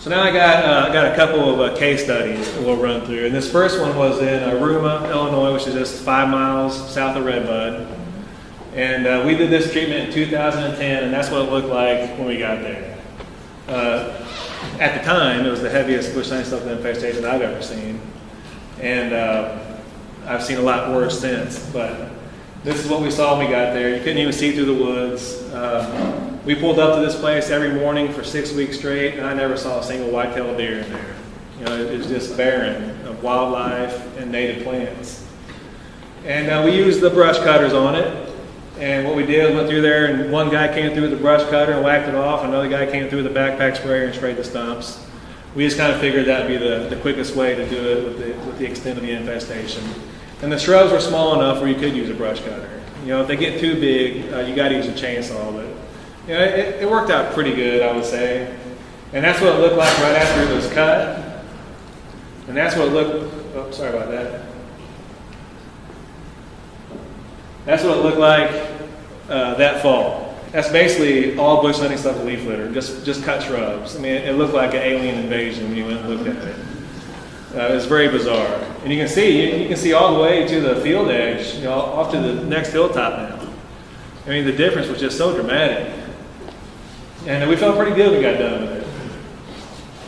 So now I got a couple of case studies that we'll run through. And this first one was in Aruma, Illinois, which is just 5 miles south of Redbud. And we did this treatment in 2010, and that's what it looked like when we got there. At the time, it was the heaviest bush honeysuckle infestation I've ever seen. And I've seen a lot worse since. But this is what we saw when we got there. You couldn't even see through the woods. We pulled up to this place every morning for 6 weeks straight, and I never saw a single white-tailed deer in there. You know, it was just barren of wildlife and native plants. And we used the brush cutters on it. And what we did was went through there, and one guy came through with the brush cutter and whacked it off. Another guy came through with a backpack sprayer and sprayed the stumps. We just kind of figured that would be the quickest way to do it with the extent of the infestation. And the shrubs were small enough where you could use a brush cutter. You know, if they get too big, you got to use a chainsaw. But you know, it worked out pretty good, I would say. And that's what it looked like right after it was cut. And that's what it looked. Oh, sorry about that. That's what it looked like that fall. That's basically all bush honeysuckle leaf litter, just cut shrubs. I mean, it looked like an alien invasion when you went and looked at it. It was very bizarre. And you can see all the way to the field edge, you know, off to the next hilltop now. I mean, the difference was just so dramatic. And we felt pretty good when we got done with it.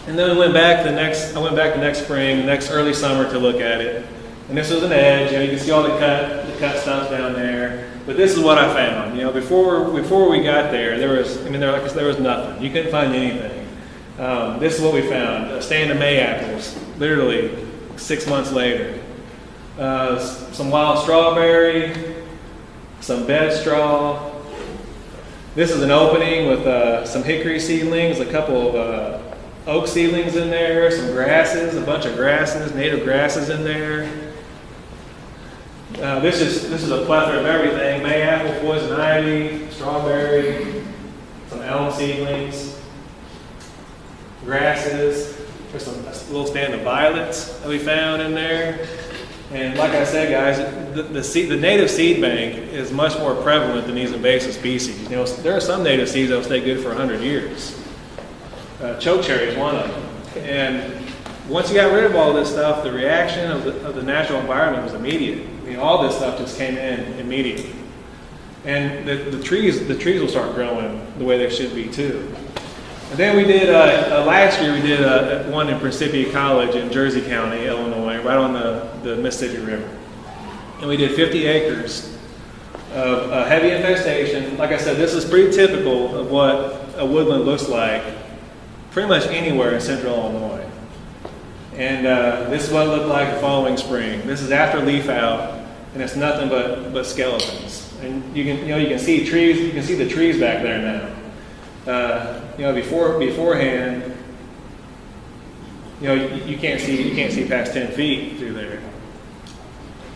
And then I went back the next spring, the next early summer to look at it. And this was an edge, you know, you can see all the cut stumps down there. But this is what I found. You know, before we got there, there was nothing. You couldn't find anything. This is what we found: a stand of May apples, literally 6 months later. Some wild strawberry, some bed straw. This is an opening with some hickory seedlings, a couple of oak seedlings in there, some grasses, a bunch of grasses, native grasses in there. This is a plethora of everything: mayapple, poison ivy, strawberry, some elm seedlings, grasses. There's a little stand of violets that we found in there. And like I said, guys, the native seed bank is much more prevalent than these invasive species. You know, there are some native seeds that will stay good for 100 years. Chokecherry is one of them. And once you got rid of all this stuff, the reaction of the natural environment was immediate. I mean, all this stuff just came in immediately. And the trees will start growing the way they should be too. And then we did, last year we did one in Principia College in Jersey County, Illinois, right on the Mississippi River. And we did 50 acres of heavy infestation. Like I said, this is pretty typical of what a woodland looks like pretty much anywhere in central Illinois. And this is what it looked like the following spring. This is after leaf out, and it's nothing but skeletons. And you can see trees. You can see the trees back there now. You know, beforehand, you know, you can't see past 10 feet through there.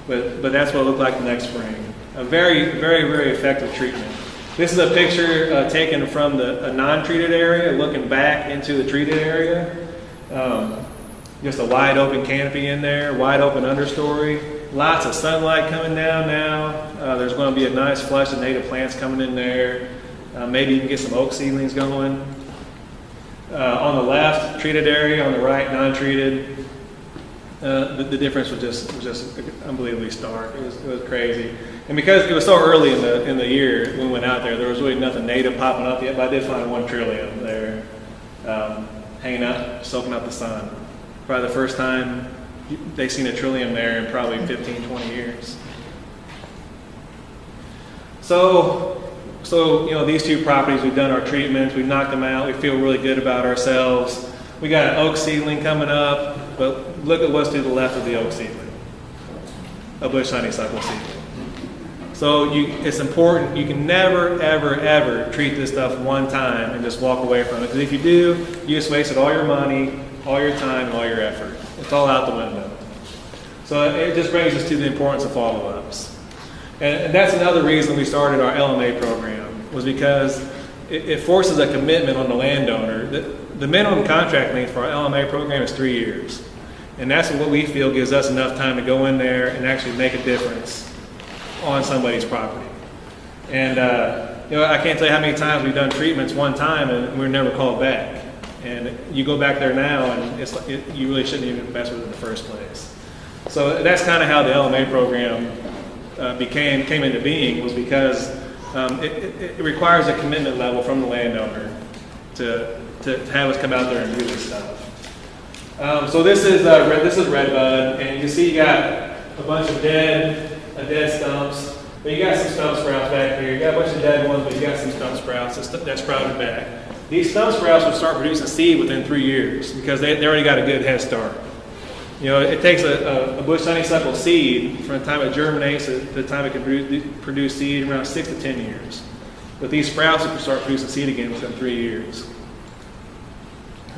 But that's what it looked like the next spring. A very, very, very effective treatment. This is a picture taken from a non-treated area, looking back into the treated area. Just a wide open canopy in there, wide open understory. Lots of sunlight coming down now. There's going to be a nice flush of native plants coming in there. Maybe you can get some oak seedlings going. On the left, treated area. On the right, non-treated. The difference was just unbelievably stark. It was crazy. And because it was so early in the year when we went out there, there was really nothing native popping up yet. But I did find one trillium there, hanging out, soaking up the sun. Probably the first time they've seen a trillium there in probably 15, 20 years. So you know, these two properties, we've done our treatments, we've knocked them out, we feel really good about ourselves. We got an oak seedling coming up, but look at what's to the left of the oak seedling, a bush honeysuckle seedling. So it's important, you can never, ever, ever treat this stuff one time and just walk away from it. Because if you do, you just wasted all your money, all your time, and all your effort. It's all out the window. So it just brings us to the importance of follow-ups. And that's another reason we started our LMA program, was because it forces a commitment on the landowner. The minimum contract length for our LMA program is 3 years. And that's what we feel gives us enough time to go in there and actually make a difference on somebody's property. And you know, I can't tell you how many times we've done treatments one time and we're never called back. And you go back there now, and you really shouldn't even mess with it in the first place. So that's kind of how the LMA program came into being, was because it requires a commitment level from the landowner to have us come out there and do this stuff. So this is redbud, and you see you got a bunch of dead stumps. But you got some stump sprouts back here. You got a bunch of dead ones, but you got some stump sprouts that sprouted back. These stump sprouts will start producing seed within 3 years because they already got a good head start. You know, it takes a bush honeysuckle seed from the time it germinates to the time it can produce seed around 6 to 10 years. But these sprouts will start producing seed again within 3 years.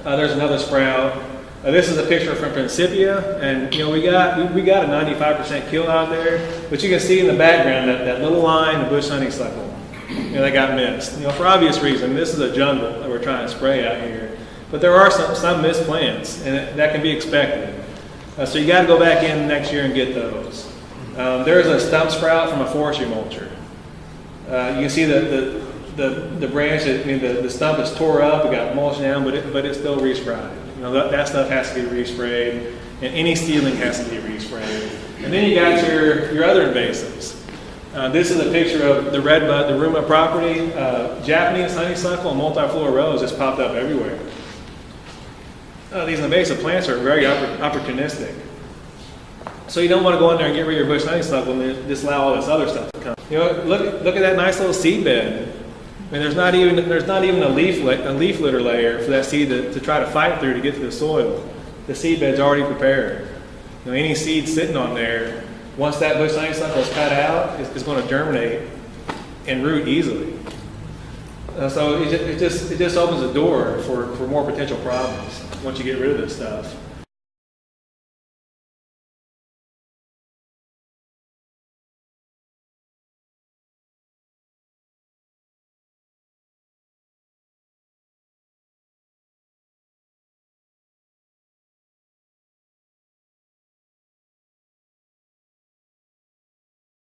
There's another sprout. This is a picture from Principia, and you know we got a 95% kill out there, but you can see in the background that little line of bush honeysuckle, you know, that got missed. You know, for obvious reason, this is a jungle that we're trying to spray out here, but there are some missed plants, and that can be expected. So you got to go back in next year and get those. There's a stump sprout from a forestry mulcher. You can see the branch, the stump is tore up, it got mulched down, but it's still resprouted. You know, that stuff has to be resprayed, and any seedling has to be resprayed. And then you got your other invasives. This is a picture of the redbud, the Ruma property. Japanese honeysuckle and multiflora rose just popped up everywhere. These invasive plants are very opportunistic. So you don't want to go in there and get rid of your bush honeysuckle and just allow all this other stuff to come. You know, look at that nice little seed bed. I mean, there's not even a leaf litter layer for that seed to try to fight through to get to the soil. The seed bed's already prepared. You know, any seed sitting on there, once that bush honeysuckle is cut out, it's going to germinate and root easily. So it just opens the door for more potential problems once you get rid of this stuff.